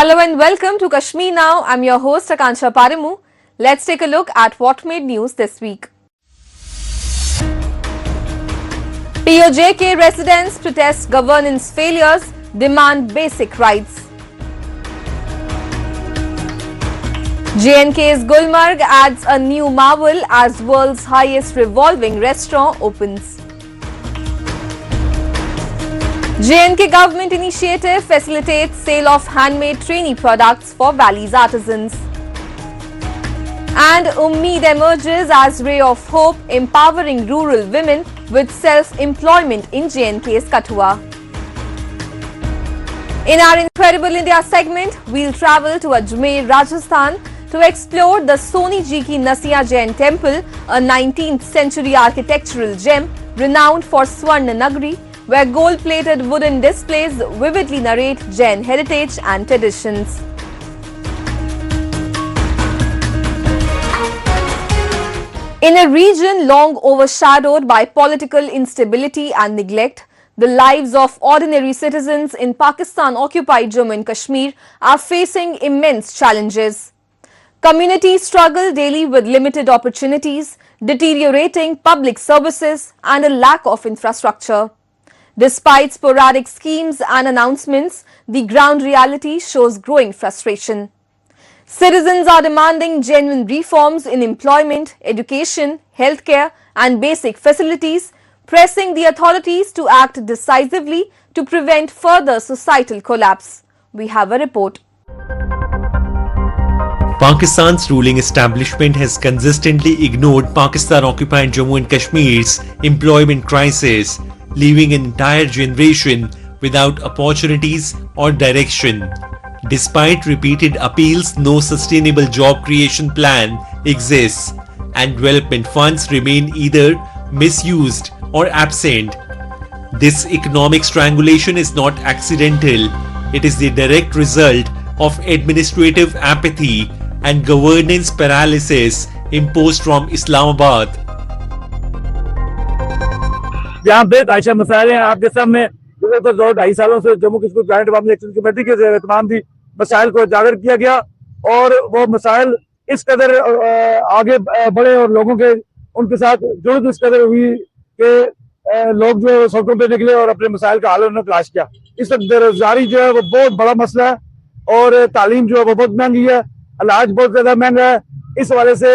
Hello and welcome to Kashmir Now. I'm your host Akansha Parimu. Let's take a look at what made news this week. POJK residents protest governance failures, demand basic rights. JNK's Gulmarg adds a new marvel as world's highest revolving restaurant opens. JNK government initiative facilitates sale of handmade trainee products for Valley's artisans. And Ummeed emerges as ray of hope, empowering rural women with self-employment in JNK's Kathua. In our Incredible India segment, we'll travel to Ajmer, Rajasthan to explore the Soni Ji Ki Nasiya Jain Temple, a 19th century architectural gem renowned for Swarna Nagri, where gold-plated wooden displays vividly narrate Jain heritage and traditions. In a region long overshadowed by political instability and neglect, the lives of ordinary citizens in Pakistan-occupied Jammu and Kashmir are facing immense challenges. Communities struggle daily with limited opportunities, deteriorating public services, and a lack of infrastructure. Despite sporadic schemes and announcements, the ground reality shows growing frustration. Citizens are demanding genuine reforms in employment, education, healthcare, and basic facilities, pressing the authorities to act decisively to prevent further societal collapse. We have a report. Pakistan's ruling establishment has consistently ignored Pakistan-occupied Jammu and Kashmir's employment crisis, leaving an entire generation without opportunities or direction. Despite repeated appeals, no sustainable job creation plan exists, and development funds remain either misused or absent. This economic strangulation is not accidental. It is the direct result of administrative apathy and governance paralysis imposed from Islamabad. यहाँ बेतहाशा मसाइल हैं आपके सामने। गुज़श्ता 2-2.5 सालों से Jammu Kashmir joint अवामी action committee के एहतमाम भी मसाइल को उजागर किया गया और वो मसाइल इस कदर आगे बढ़े और लोगों के उनके साथ जुड़त इस कदर हुई कि लोग जो सड़कों पे निकले और अपने मसाइल का हल उन्होंने तलाश किया। इस वक्त बेरोजगारी जो है वो बहुत बड़ा मसला है और तालीम जो है वो बहुत महंगी है, इलाज बहुत ज्यादा महंगा है। इस हवाले से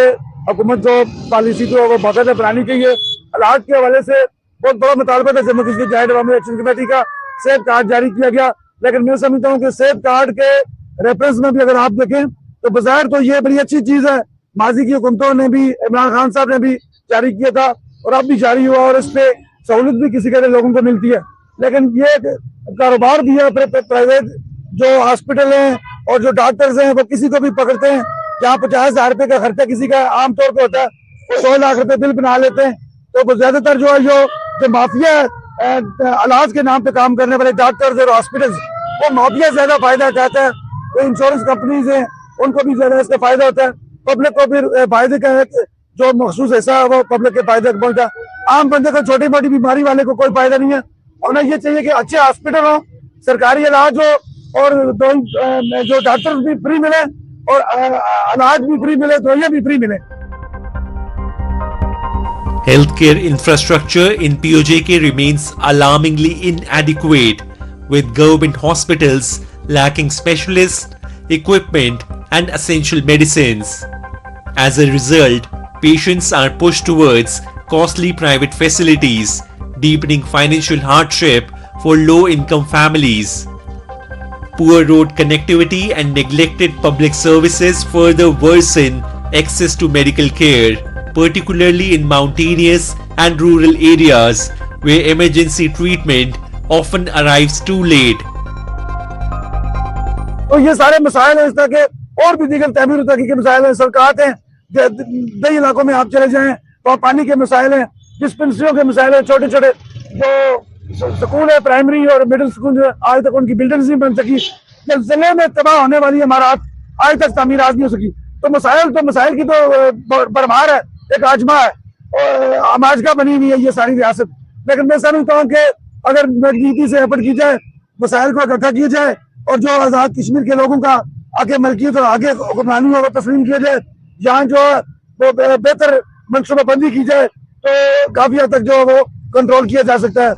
हुकूमत जो पॉलिसी जो है वो बाकायदा बनानी चाहिए। इलाज के हवाले से बहुत बड़ा मुतालबा था जम्मू कश्मीर जॉइंट अवामी एक्शन कमेटी का, सेहत कार्ड जारी किया गया, लेकिन मैं समझता हूँ कि सेहत कार्ड के रेफरेंस में भी अगर आप देखें तो बाजार तो ये बड़ी अच्छी चीज है। माजी की हुकूमतों ने भी, इमरान खान साहब ने भी जारी किया था और अब भी जारी हुआ और इस पे सहूलत भी किसी के लोगों को मिलती है, लेकिन ये कारोबार भी है। प्राइवेट जो हॉस्पिटल हैं और जो डॉक्टर्स हैं वो किसी को भी पकड़ते हैं। जहाँ 50,000 रुपए का खर्चा किसी का आमतौर पर होता है वो 2 लाख रुपए बिल बना लेते हैं। तो ज्यादातर जो है जो माफिया इलाज के नाम पे काम करने वाले डॉक्टर्स और हॉस्पिटल्स, वो माफिया ज्यादा फायदा उठाता है। तो इंश्योरेंस कंपनीज हैं उनको भी ज्यादा इसका फायदा होता है। पब्लिक को भी फायदे का है, जो मखसूस हिस्सा है वो पब्लिक के फायदे पहुंचता है। आम बंदे को, छोटी मोटी बीमारी वाले को कोई फायदा नहीं है। उन्हें ये चाहिए कि अच्छे हॉस्पिटल हो, सरकारी इलाज हो और जो डॉक्टर भी फ्री मिले और इलाज भी फ्री मिले, दवाइयां भी फ्री मिले। Healthcare infrastructure in POJK remains alarmingly inadequate, with government hospitals lacking specialists, equipment, and essential medicines. As a result, patients are pushed towards costly private facilities, deepening financial hardship for low-income families. Poor road connectivity and neglected public services further worsen access to medical care, particularly in mountainous and rural areas where emergency treatment often arrives too late. तो ये सारे मसाइल हैं, इस तरह के और भी दीगर तमीर तरक्की के मसाइल हैं। सड़कात हैं, कई इलाकों में आप चले जाएं तो पानी के मसाइल हैं, डिस्पेंसरियों के मसाइल हैं। छोटे छोटे जो स्कूल है, प्राइमरी और मिडिल स्कूल, जो आज तक उनकी बिल्डिंग्स नहीं बन सकी। जिले में तबाह होने वाली इमारत आज तक तामीर आज नहीं हो सकी। तो मसाइल की तो भरमार है, एक आजमा है और आमाजगा बनी हुई है ये सारी रियासत। लेकिन मैं समझता हूँ कि अगर नीति से एफर्ट की जाए, मसाइल को इकट्ठा किया जाए और जो आजाद कश्मीर के लोगों का आगे मलकियत और आगे हुक्मरानी को तस्लीम किया जाए, यहाँ जो है वो बेहतर मनसूबाबंदी की जाए तो काफी हद तक जो है वो कंट्रोल किया जा सकता है।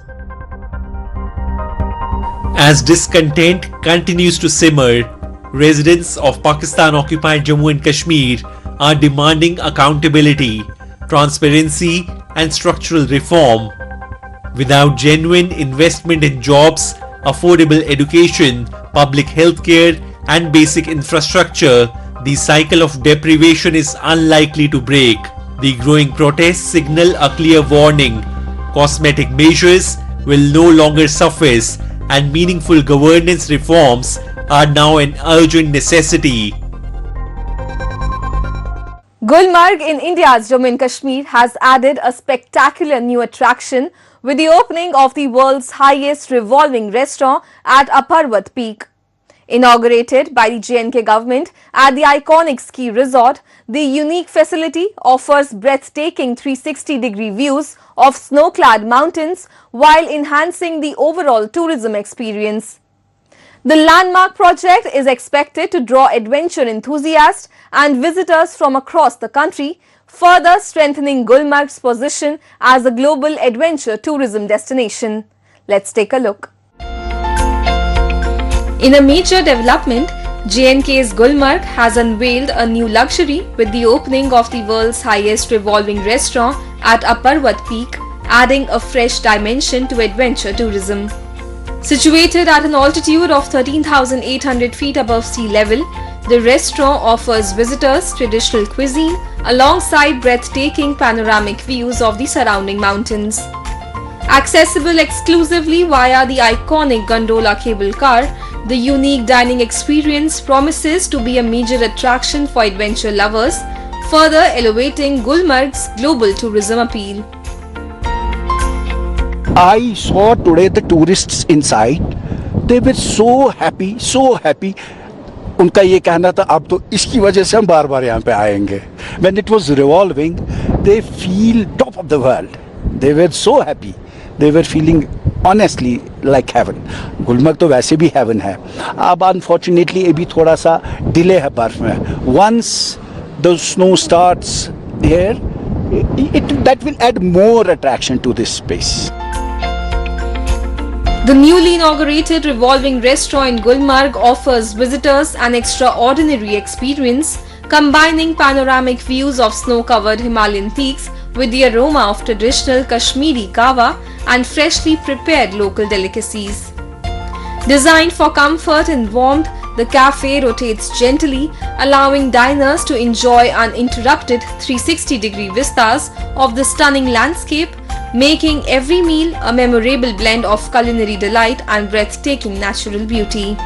As discontent continues to simmer, residents of Pakistan-occupied Jammu and Kashmir are demanding accountability, transparency and structural reform. Without genuine investment in jobs, affordable education, public healthcare and basic infrastructure, the cycle of deprivation is unlikely to break. The growing protests signal a clear warning. Cosmetic measures will no longer suffice and meaningful governance reforms are now an urgent necessity. Gulmarg in India's Jammu and Kashmir has added a spectacular new attraction with the opening of the world's highest revolving restaurant at a Parvat peak. Inaugurated by the J&K government at the iconic ski resort, the unique facility offers breathtaking 360-degree views of snow-clad mountains while enhancing the overall tourism experience. The landmark project is expected to draw adventure enthusiasts and visitors from across the country, further strengthening Gulmarg's position as a global adventure tourism destination. Let's take a look. In a major development, J&K's Gulmarg has unveiled a new luxury with the opening of the world's highest revolving restaurant at a Parvat peak, adding a fresh dimension to adventure tourism. Situated at an altitude of 13,800 feet above sea level, the restaurant offers visitors traditional cuisine alongside breathtaking panoramic views of the surrounding mountains. Accessible exclusively via the iconic gondola cable car, the unique dining experience promises to be a major attraction for adventure lovers, further elevating Gulmarg's global tourism appeal. I saw today the tourists inside. They were so happy. उनका ये कहना था अब तो इसकी वजह से हम बार बार यहाँ पे आएंगे. When it was revolving, they feel top of the world. They were so happy. They were feeling honestly like heaven. Gulmarg तो वैसे भी heaven है. अब unfortunately अभी थोड़ा सा delay है बर्फ में. Once the snow starts here, that will add more attraction to this space. The newly inaugurated revolving restaurant in Gulmarg offers visitors an extraordinary experience, combining panoramic views of snow-covered Himalayan peaks with the aroma of traditional Kashmiri kahwa and freshly prepared local delicacies. Designed for comfort and warmth, the cafe rotates gently, allowing diners to enjoy uninterrupted 360-degree vistas of the stunning landscape, making every meal a memorable blend of culinary delight and breathtaking natural beauty.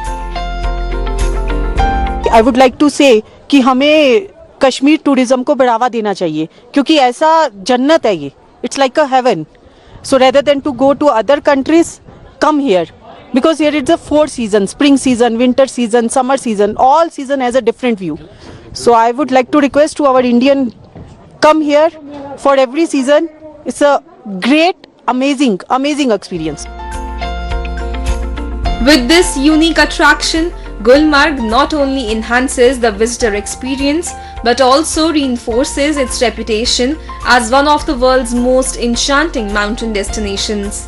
I would like to say कि हमें Kashmir tourism को बढ़ावा देना चाहिए क्योंकि ऐसा जन्नत है ये. It's like a heaven. So rather than to go to other countries, come here. Because here it's a 4 seasons, spring season, winter season, summer season, all season has a different view. So I would like to request to our Indian, come here for every season. It's a great, amazing experience. With this unique attraction, Gulmarg not only enhances the visitor experience but also reinforces its reputation as one of the world's most enchanting mountain destinations.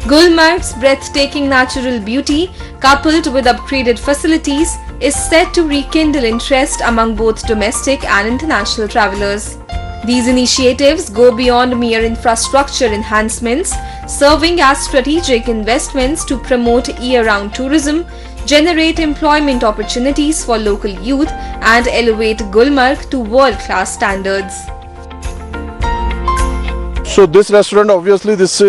Gulmarg's breathtaking natural beauty, coupled with upgraded facilities, is set to rekindle interest among both domestic and international travelers. These initiatives go beyond mere infrastructure enhancements, serving as strategic investments to promote year-round tourism, generate employment opportunities for local youth, and elevate Gulmarg to world-class standards. So this restaurant, obviously, this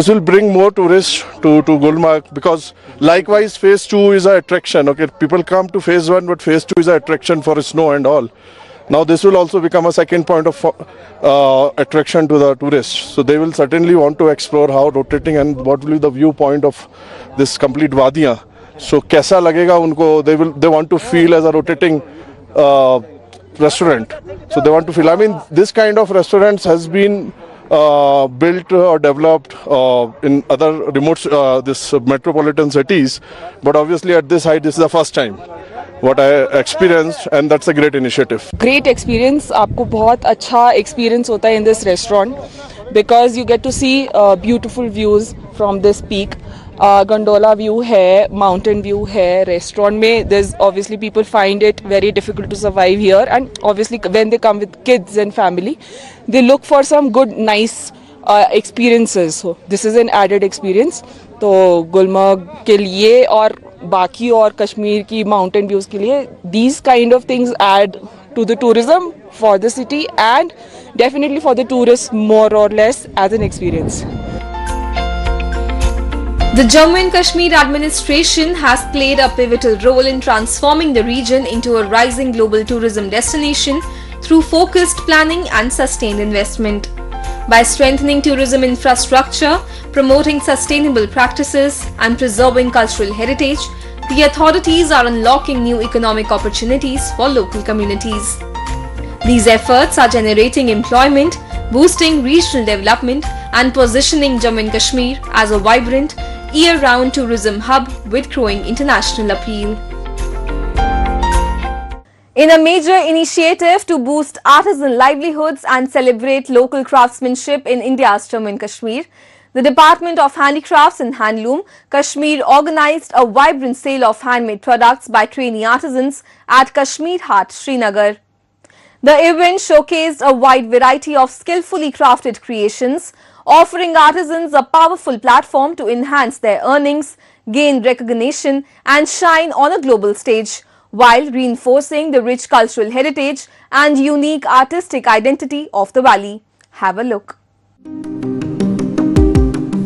will bring more tourists to Gulmarg, because likewise phase 2 is an attraction. Okay, people come to phase 1, but phase 2 is an attraction for snow and all. Now this will also become a second point of attraction to the tourists. So they will certainly want to explore how rotating and what will be the viewpoint of this complete wadiyan. So kaisa lagega unko, they want to feel as a rotating restaurant. So they want to feel, I mean, this kind of restaurants has been built or developed in other remote this metropolitan cities, but obviously at this height this is the first time what I experienced, and that's a great initiative. Great experience. आपको बहुत अच्छा experience होता है in this restaurant because you get to see beautiful views from this peak. Gondola view है, mountain view है, restaurant में there's obviously people find it very difficult to survive here, and obviously when they come with kids and family they look for some good nice experiences. So this is an added experience. तो गुलमर्ग के लिए और बाकी और कश्मीर की mountain views के लिए these kind of things add to the tourism for the city and definitely for the tourists more or less as an experience. The Jammu and Kashmir administration has played a pivotal role in transforming the region into a rising global tourism destination through focused planning and sustained investment. By strengthening tourism infrastructure, promoting sustainable practices, and preserving cultural heritage, the authorities are unlocking new economic opportunities for local communities. These efforts are generating employment, boosting regional development, and positioning Jammu and Kashmir as a vibrant, year-round tourism hub with growing international appeal. In a major initiative to boost artisan livelihoods and celebrate local craftsmanship in India's Jammu and Kashmir, the Department of Handicrafts and Handloom, Kashmir organized a vibrant sale of handmade products by trainee artisans at Kashmir Haat, Srinagar. The event showcased a wide variety of skillfully crafted creations, offering artisans a powerful platform to enhance their earnings, gain recognition, and shine on a global stage, while reinforcing the rich cultural heritage and unique artistic identity of the valley. Have a look.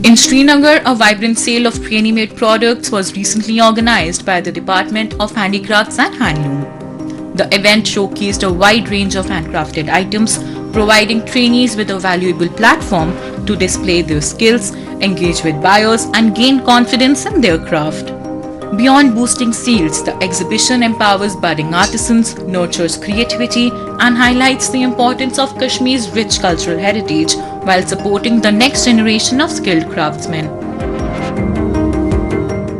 In Srinagar, a vibrant sale of trainee-made products was recently organized by the Department of Handicrafts and Handloom. The event showcased a wide range of handcrafted items, providing trainees with a valuable platform to display their skills, engage with buyers, and gain confidence in their craft. Beyond boosting sales, the exhibition empowers budding artisans, nurtures creativity, and highlights the importance of Kashmir's rich cultural heritage while supporting the next generation of skilled craftsmen.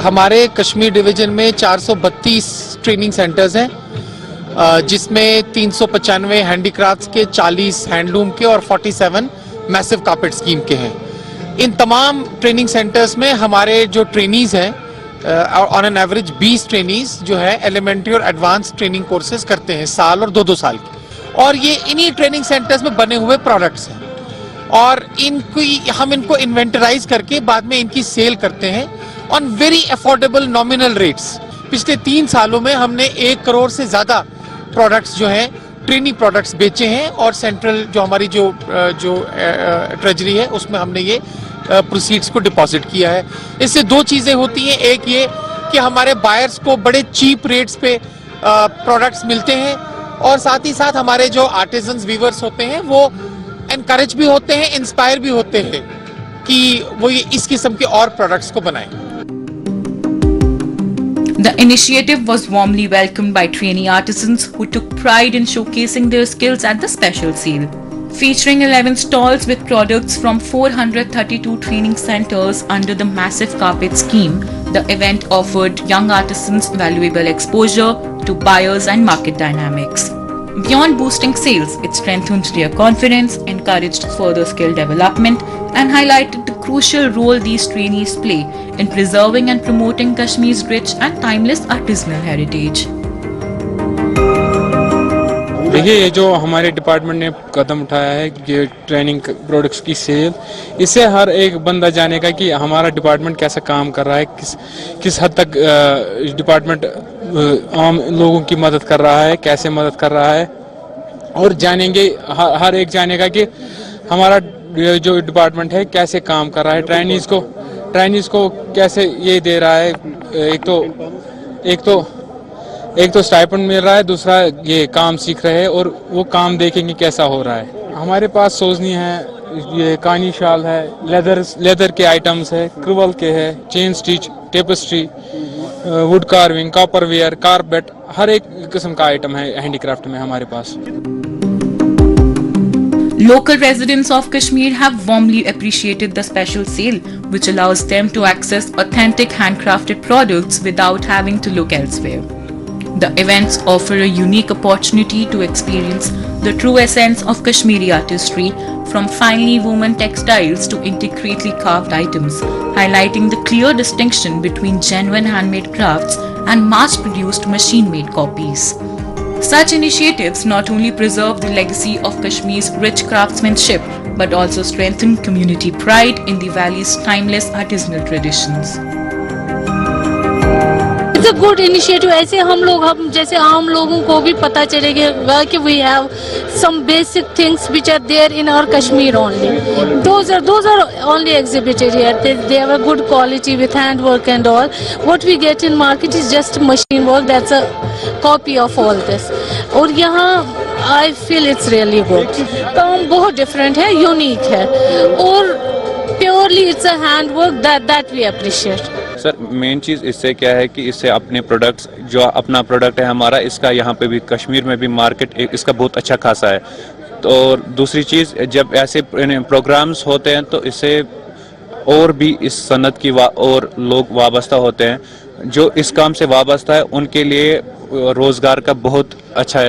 हमारे Kashmir division में 432 training centres हैं, जिसमें 395 handicrafts के, 40 handloom के और 47 massive carpet scheme के हैं. इन तमाम ट्रेनिंग सेंटर्स में हमारे जो ट्रेनीज हैं, ऑन एन एवरेज 20 ट्रेनीज जो है एलिमेंट्री और एडवांस ट्रेनिंग कोर्सेज करते हैं, साल और 2-2 साल के. और ये इन्हीं ट्रेनिंग सेंटर्स में बने हुए प्रोडक्ट्स हैं और हम इनको इन्वेंटराइज करके बाद में इनकी सेल करते हैं on very affordable nominal rates. पिछले 3 सालों में हमने 1 करोड़ से ज्यादा प्रोडक्ट्स जो हैं, ट्रेनिंग प्रोडक्ट्स बेचे हैं और सेंट्रल जो हमारी जो ट्रेजरी है उसमें हमने ये प्रोसीड्स को डिपॉजिट किया है. इससे 2 चीजें होती हैं. एक ये कि हमारे बायर्स को बड़े चीप रेट्स पे प्रोडक्ट्स मिलते हैं और साथ ही साथ हमारे जो आर्टिजन्स वीवर्स होते हैं वो एनकरेज भी होते हैं, इंस्पायर भी होते हैं कि वो ये इस किस्म के और प्रोडक्ट्स को बनाएं. The initiative was warmly welcomed by trainee artisans who took pride in showcasing their skills at the special sale. Featuring 11 stalls with products from 432 training centers under the massive carpet scheme, the event offered young artisans valuable exposure to buyers and market dynamics. Beyond boosting sales, it strengthened their confidence, encouraged further skill development, and highlighted the crucial role these trainees play in preserving and promoting Kashmir's rich and timeless artisanal heritage. देखिए, ये जो हमारे department ने कदम उठाया है, ये training products की cell, इससे हर एक बंदा जानेगा कि हमारा डिपार्टमेंट कैसा काम कर रहा है, किस हद तक डिपार्टमेंट आम लोगों की मदद कर रहा है, कैसे मदद कर रहा है, और जानेंगे, हर एक जानेगा कि हमारा जो डिपार्टमेंट है कैसे काम कर रहा है. ट्रेनिज को कैसे ये दे रहा है. एक तो स्टाइपेंड मिल रहा है, दूसरा ये काम सीख रहे हैं और वो काम देखेंगे कैसा हो रहा है. हमारे पास सोजनी है, ये कानी शाल है, लेदर के आइटम्स है, क्रिवल के है, chain stitch, tapestry, wood carving, copper ware, carpet, हर एक किस्म का आइटम है हैंडीक्राफ्ट में हमारे पास. Local residents of Kashmir have warmly appreciated the special sale, which allows them to access authentic handcrafted products without having to look elsewhere. The events offer a unique opportunity to experience the true essence of Kashmiri artistry, from finely woven textiles to intricately carved items, highlighting the clear distinction between genuine handmade crafts and mass-produced machine-made copies. Such initiatives not only preserve the legacy of Kashmir's rich craftsmanship, but also strengthen community pride in the valley's timeless artisanal traditions. It's a good initiative. ऐसे हम जैसे आम लोगों को भी पता चलेगा कि we have some basic things which are there in our Kashmir only. Those are only exhibited here. They have a good quality with handwork and all. What we get in market is just machine work. That's a copy of all this. और यहाँ I feel it's really good. काम बहुत different है, unique है, और purely it's a handwork that we appreciate. Sir main चीज़ इससे क्या है कि इससे अपने प्रोडक्ट्स जो अपना प्रोडक्ट है हमारा, इसका यहाँ पे भी कश्मीर में भी मार्केट इसका बहुत अच्छा खासा है। तो दूसरी चीज़, जब ऐसे प्रोग्राम्स होते हैं तो इससे और भी इस सनत की और लोग वाबस्ता होते हैं। जो इस काम से वाबस्ता है उनके लिए रोज़गार का बहुत अच्छा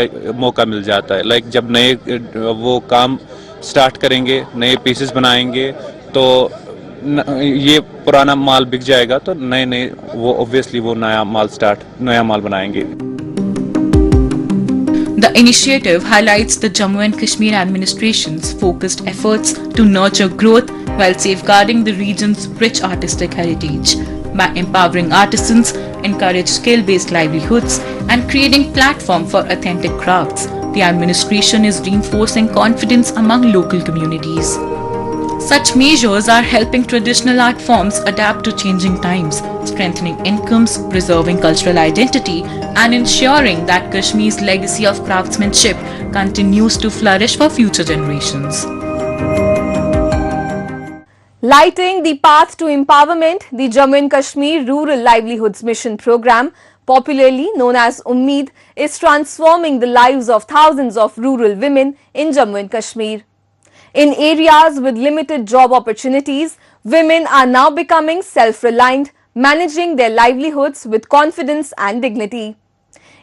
मौका मिल जाता है। लाइक जब नए वो काम स्टार्ट करेंगे, नए पीसेस बनाएंगे, तो ये पुराना माल बिक जाएगा, तो नए वो ऑब्वियसली वो नया माल बनाएंगे। The initiative highlights the Jammu and Kashmir administration's focused efforts to nurture growth while safeguarding the region's rich artistic heritage. By empowering artisans, encourage skill-based livelihoods, and creating platform for authentic crafts, the administration is reinforcing confidence among local communities. Such measures are helping traditional art forms adapt to changing times, strengthening incomes, preserving cultural identity, and ensuring that Kashmir's legacy of craftsmanship continues to flourish for future generations. Lighting the path to empowerment, the Jammu and Kashmir Rural Livelihoods Mission program, popularly known as Ummeed, is transforming the lives of thousands of rural women in Jammu and Kashmir. In areas with limited job opportunities, women are now becoming self-reliant, managing their livelihoods with confidence and dignity.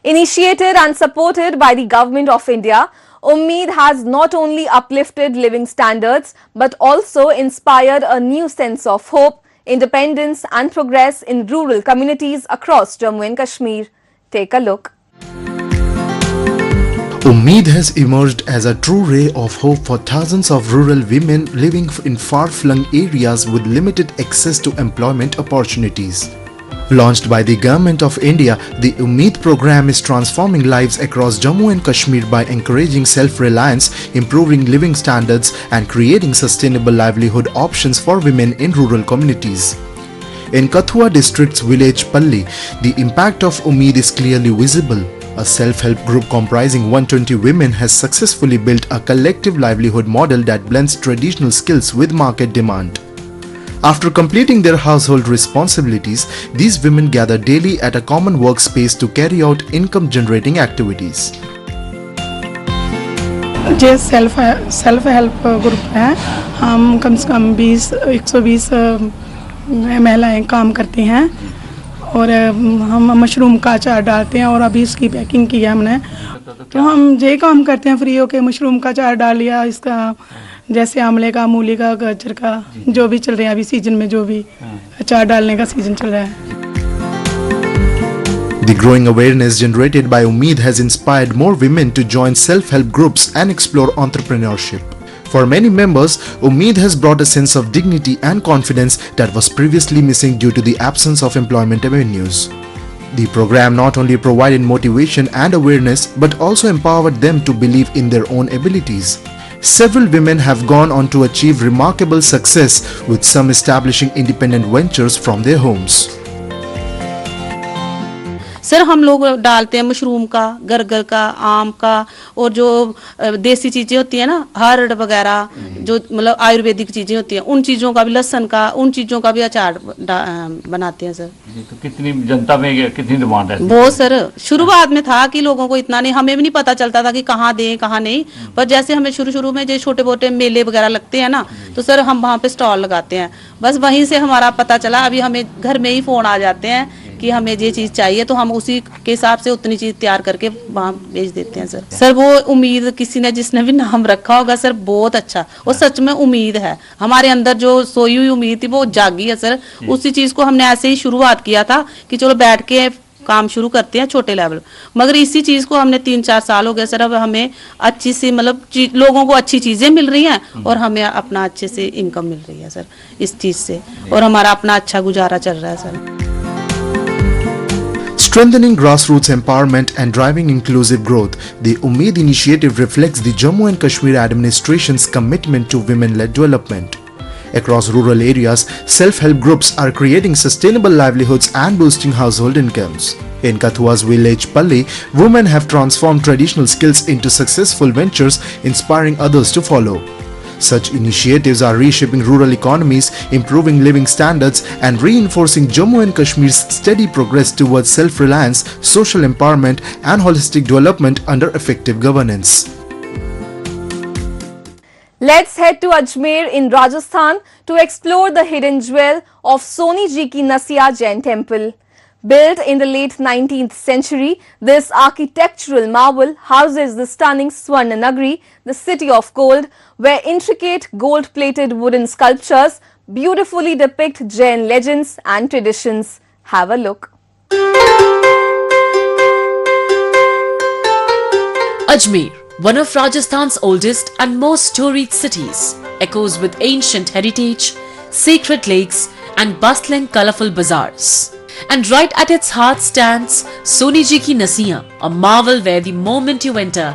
Initiated and supported by the Government of India, Ummeed has not only uplifted living standards but also inspired a new sense of hope, independence and progress in rural communities across Jammu and Kashmir. Take a look. Ummeed has emerged as a true ray of hope for thousands of rural women living in far-flung areas with limited access to employment opportunities. Launched by the Government of India, the Ummeed program is transforming lives across Jammu and Kashmir by encouraging self-reliance, improving living standards and creating sustainable livelihood options for women in rural communities. In Kathua district's village Palli, the impact of Ummeed is clearly visible. A self-help group comprising 120 women has successfully built a collective livelihood model that blends traditional skills with market demand. After completing their household responsibilities, these women gather daily at a common workspace to carry out income-generating activities. ये self help group है। हम कम से कम 120 महिलाएं काम करती हैं और हम मशरूम का अचार डालते हैं और अभी इसकी पैकिंग की है हमने। तो हम ये काम करते हैं फ्री होके, मशरूम का अचार डाल लिया, इसका जैसे आंवले का, मूली का, गाजर का, जो भी चल रहा है अभी सीजन में, जो भी अचार डालने का सीजन चल रहा है। The growing awareness generated by Ummeed has inspired more women to join self-help groups and explore entrepreneurship. For many members, Ummeed has brought a sense of dignity and confidence that was previously missing due to the absence of employment avenues. The program not only provided motivation and awareness but also empowered them to believe in their own abilities. Several women have gone on to achieve remarkable success, with some establishing independent ventures from their homes. Sir हम लोग डालते हैं mushroom का, गरगर का, आम का, और जो देसी चीजें होती है ना, हर्ड वगैरह, जो मतलब आयुर्वेदिक चीजें होती हैं, उन चीजों का भी, लहसुन का, उन चीजों का भी अचार बनाते हैं सर। तो कितनी जनता में कितनी डिमांड है? बहुत सर, शुरुआत में था कि लोगों को इतना नहीं, हमें भी नहीं पता चलता था कि कहाँ दें कहाँ नहीं, पर जैसे हमें शुरू में जो छोटे मोटे मेले वगैरह लगते हैं ना, तो सर हम वहाँ पे स्टॉल लगाते हैं, बस वहीं से हमारा पता चला। अभी हमें घर में ही फोन आ जाते हैं कि हमें ये चीज चाहिए, तो हम उसी के हिसाब से उतनी चीज तैयार करके वहाँ बेच देते हैं सर। सर वो उम्मीद किसी ने, जिसने भी नाम रखा होगा सर, बहुत अच्छा, और सच में उम्मीद है हमारे अंदर, जो सोई हुई उम्मीद थी वो जागी है सर। उसी चीज को हमने ऐसे ही शुरुआत किया था कि चलो बैठ के काम शुरू करते हैं छोटे लेवल, मगर इसी चीज को हमने 3-4 साल हो गए सर। अब हमें अच्छी सी मतलब लोगों को अच्छी चीजें मिल रही हैं, और हमें अपना अच्छे से इनकम मिल रही है सर इस चीज से, और हमारा अपना अच्छा गुजारा चल रहा है sir. Strengthening grassroots empowerment and driving inclusive growth, the Umeed initiative reflects the Jammu and Kashmir administration's commitment to women-led development. Across rural areas, self-help groups are creating sustainable livelihoods and boosting household incomes. In Kathua's village Palli, women have transformed traditional skills into successful ventures, inspiring others to follow. Such initiatives are reshaping rural economies, improving living standards, and reinforcing Jammu and Kashmir's steady progress towards self-reliance, social empowerment, and holistic development under effective governance. Let's head to Ajmer in Rajasthan to explore the hidden jewel of Soni Ji Ki Nasiya Jain Temple. Built in the late 19th century, this architectural marvel houses the stunning Swarna Nagri, the city of gold, where intricate gold-plated wooden sculptures beautifully depict Jain legends and traditions. Have a look. Ajmer, one of Rajasthan's oldest and most storied cities, echoes with ancient heritage, sacred lakes, and bustling colourful bazaars. And right at its heart stands Soni Ji Ki Nasiya, a marvel where the moment you enter,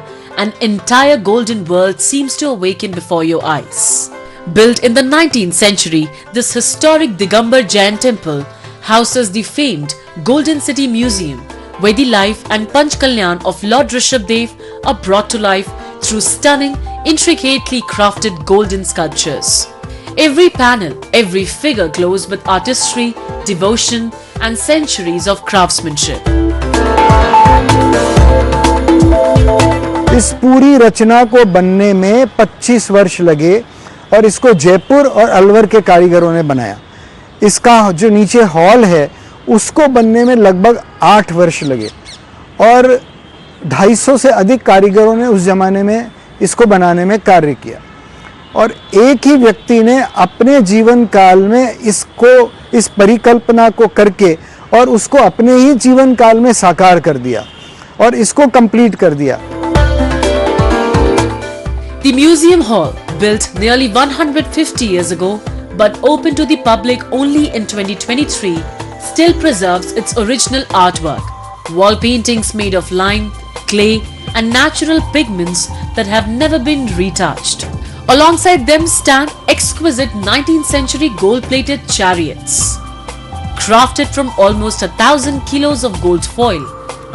an entire golden world seems to awaken before your eyes. Built in the 19th century, this historic Digambar Jain temple houses the famed Golden City Museum, where the life and Panch Kalyan of Lord Rishabhdev are brought to life through stunning, intricately crafted golden sculptures. Every panel, every figure glows with artistry, devotion, and centuries of craftsmanship. इस पूरी रचना को बनने में 25 वर्ष लगे, और इसको जयपुर और अलवर के कारीगरों ने बनाया। इसका जो नीचे हॉल है उसको बनने में लगभग 8 वर्ष लगे, और 250 से अधिक कारीगरों ने उस जमाने में इसको बनाने में कार्य किया, और एक ही व्यक्ति ने अपने जीवन काल में इस परिकल्पना को करके और उसको अपने ही जीवन काल में साकार कर दिया और इसको कंप्लीट कर दिया। The museum hall, built nearly 150 years ago but opened to the public only in 2023, still preserves its original artwork, wall paintings made of lime, clay, and natural pigments that have never been retouched. Alongside them stand exquisite 19th century gold-plated chariots. Crafted from almost 1,000 kilos of gold foil,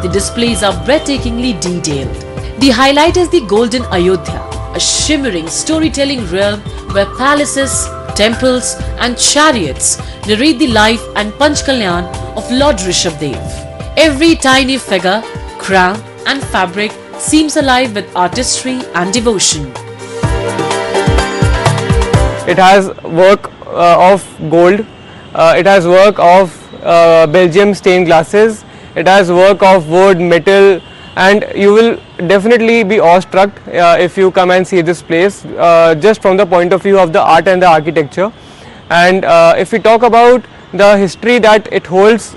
the displays are breathtakingly detailed. The highlight is the Golden Ayodhya, a shimmering storytelling realm where palaces, temples, and chariots narrate the life and Panch Kalyan of Lord Rishabhdev. Every tiny figure, crown, and fabric seems alive with artistry and devotion. It has work of gold, it has work of Belgium stained glasses, it has work of wood, metal, and you will definitely be awestruck if you come and see this place just from the point of view of the art and the architecture. And if we talk about the history that it holds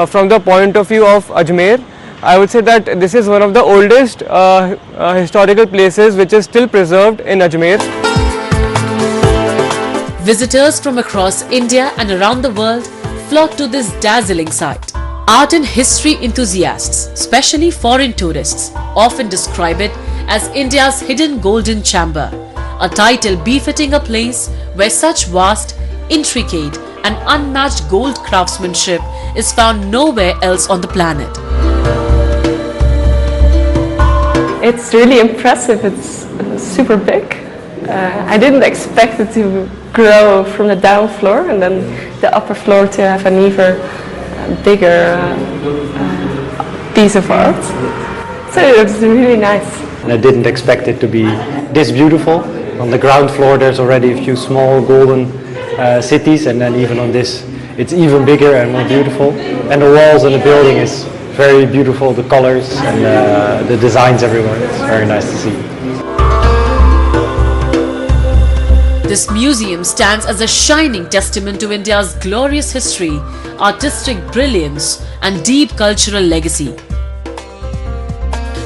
from the point of view of Ajmer, I would say that this is one of the oldest historical places which is still preserved in Ajmer. Visitors from across India and around the world flock to this dazzling site. Art and history enthusiasts, especially foreign tourists, often describe it as India's hidden golden chamber, a title befitting a place where such vast, intricate, and unmatched gold craftsmanship is found nowhere else on the planet. It's really impressive. It's super big. I didn't expect it to grow from the down floor and then the upper floor to have an even bigger piece of art. So it was really nice. And I didn't expect it to be this beautiful. On the ground floor there's already a few small golden cities, and then even on this it's even bigger and more beautiful. And the walls and the building is very beautiful, the colors and the designs everywhere. It's very nice to see. This museum stands as a shining testament to India's glorious history, artistic brilliance and deep cultural legacy.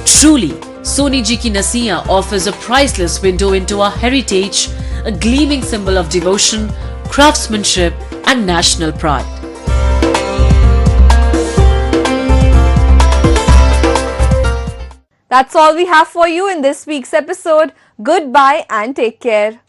Truly, Soni Ji Ki Nasiyan offers a priceless window into our heritage, a gleaming symbol of devotion, craftsmanship and national pride. That's all we have for you in this week's episode. Goodbye and take care.